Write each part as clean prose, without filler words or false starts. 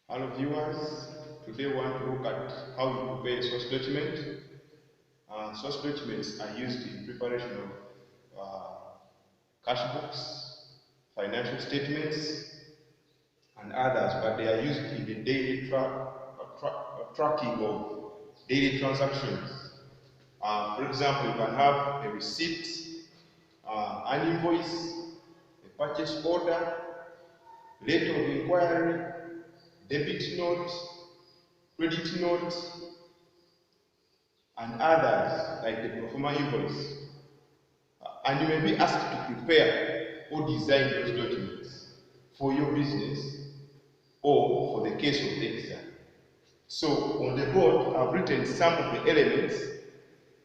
Hello viewers, today we want to look at how you prepare a source document. Source documents are used in preparation of cash books, financial statements, and others, but they are used in the daily tracking of daily transactions. For example, you can have a receipt, an invoice, a purchase order, letter of inquiry, debit note, credit note, and others like the pro forma invoice. And you may be asked to prepare or design those documents for your business or for the case of the exam. So on the board, I've written some of the elements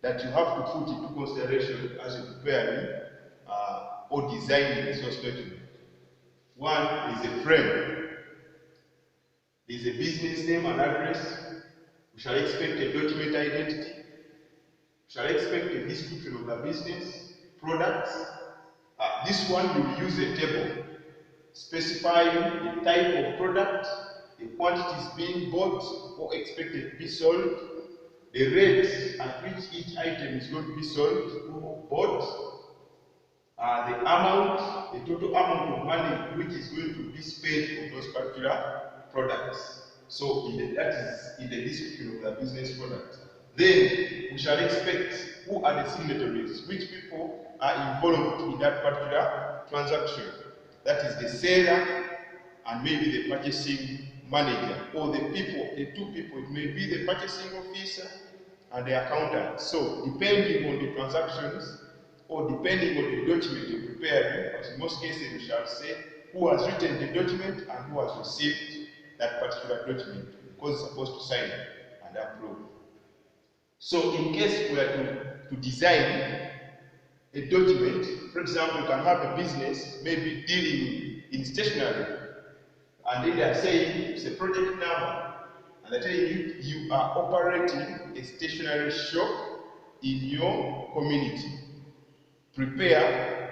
that you have to put into consideration as you prepare or designing the source document. One is a frame. There is a business name and address. We shall expect a document identity. We shall expect a description of the business, products. This one will use a table specifying the type of product, the quantities being bought or expected to be sold, the rate at which each item is going to be sold or bought, the amount, the total amount of money which is going to be spent on those particular products. So that is in the description of the business product. Then we shall expect who are the signatories, which people are involved in that particular transaction. That is the seller and maybe the purchasing manager, or the two people, it may be the purchasing officer and the accountant. So depending on the transactions or depending on the document you prepared, but in most cases we shall say who has written the document and who has received that particular document, because it's supposed to sign and approve. So in case we are to design a document, for example, you can have a business maybe dealing in stationery, and then they are saying it's a project number, and they're telling you you are operating a stationery shop in your community. Prepare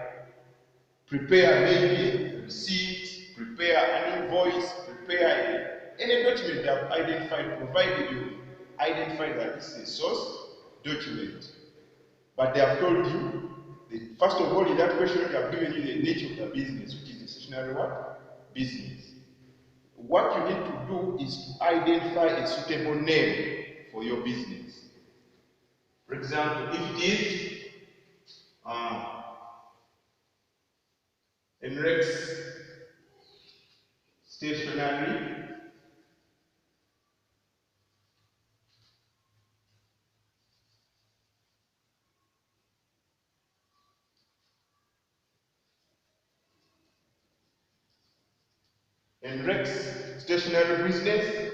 maybe a receipt, prepare an invoice, prepare any document they have identified, provided you identify that this is a source document. But they have told you, first of all, in that question, they have given you the nature of the business, which is the stationery what? Business. What you need to do is to identify a suitable name for your business. For example, if it is NREX stationery, NREX stationery business.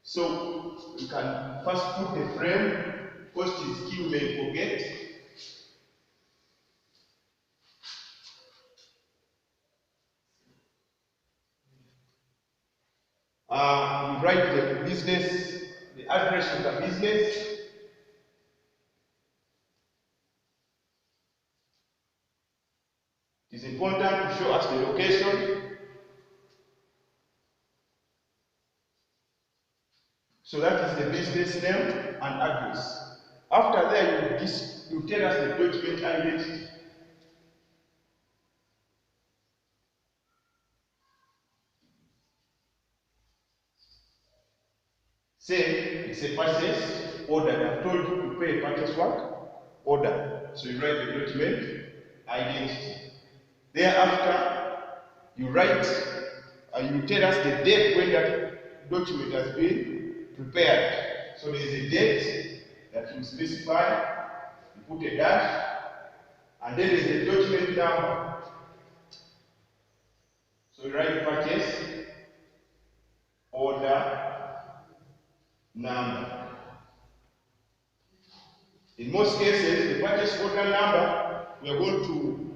So you can first put the frame, because it is key, you may forget. You write the business, the address of the business. It is important to show us the location. So that is the business name and address. After that, you tell us the document identity. Say it's a purchase order. They have told you to pay a purchase order. So you write the document identity. Thereafter, you write and you tell us the date when that document has been prepared. So there is a date that you specify, you put a dash, and then there is a document number. So you write purchase order number. In most cases, the purchase order number, we are going to,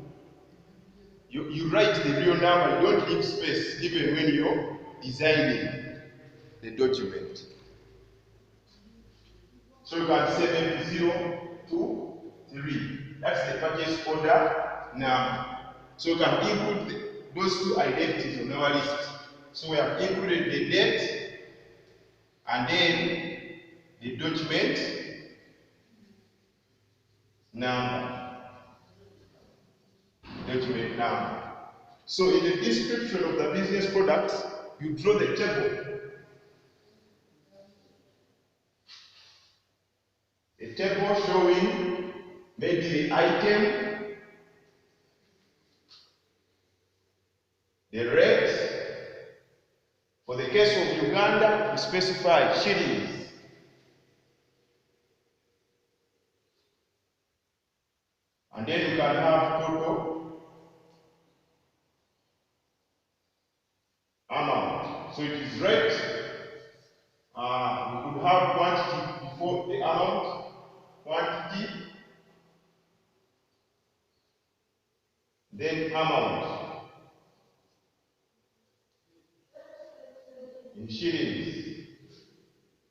you write the real number, you don't leave space even when you're designing the document. So you can say maybe 0, 2, 3. That's the purchase order number. So you can include those two identities on our list. So we have included the date and then the document number. Document number. So in the description of the business product, you draw the table. A table showing maybe the item, the rate. For the case of Uganda, we specify shillings. And then you can have total amount. So it is rate. We could have quantity before the amount, quantity, then amount in shillings.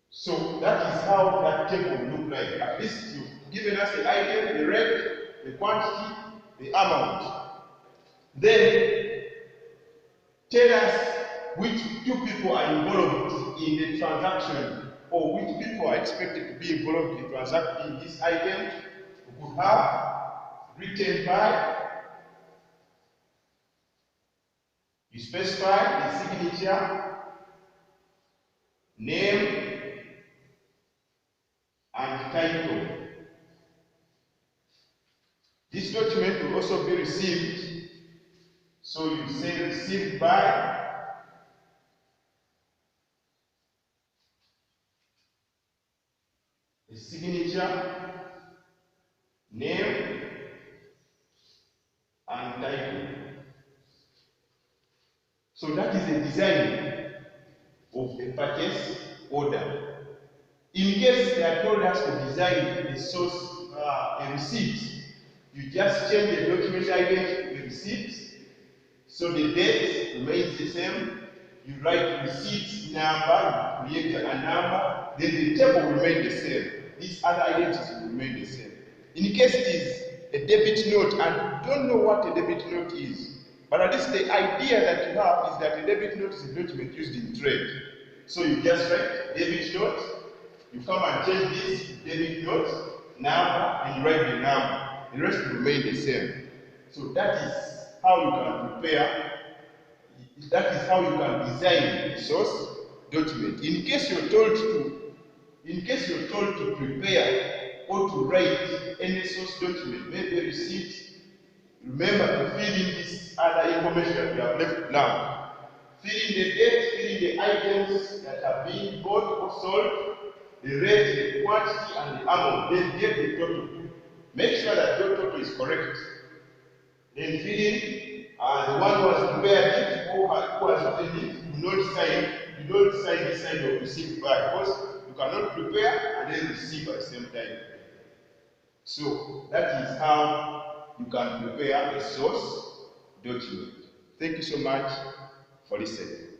So that is how that table will look like. At least you've given us the item, the rate, the quantity, the amount. Then tell us which two people are involved in the transaction, or which people are expected to be involved in transacting this item. We could have written by, you specify the signature, name, and title. This document will also be received, so you say received by, the signature, name, and title. So that is a design of a purchase order. In case they are told us to design a source, a receipt, you just change the document item to the receipt. So the date remains the same. You write receipt number, you create a number, then the table will remain the same. These other identities will remain the same. In case it is a debit note and you don't know what a debit note is, but at least the idea that you have is that a debit note is a document used in trade. So you just write debit note, you come and change this debit note number and you write the number. The rest will remain the same. So that is how you can prepare, that is how you can design the source document. In case you're told to prepare or to write any source document, maybe a receipt, remember to fill in this other information that we have left now. Fill in the date, fill in the items that are being bought or sold, the rate, the quantity, and the amount. Then get the total. Make sure that your total is correct. Then fill in the one who has prepared it, who has written it, do not sign this side of receipt by, because you cannot prepare and then receive at the same time. So that is how you can prepare a source document. Thank you so much for listening.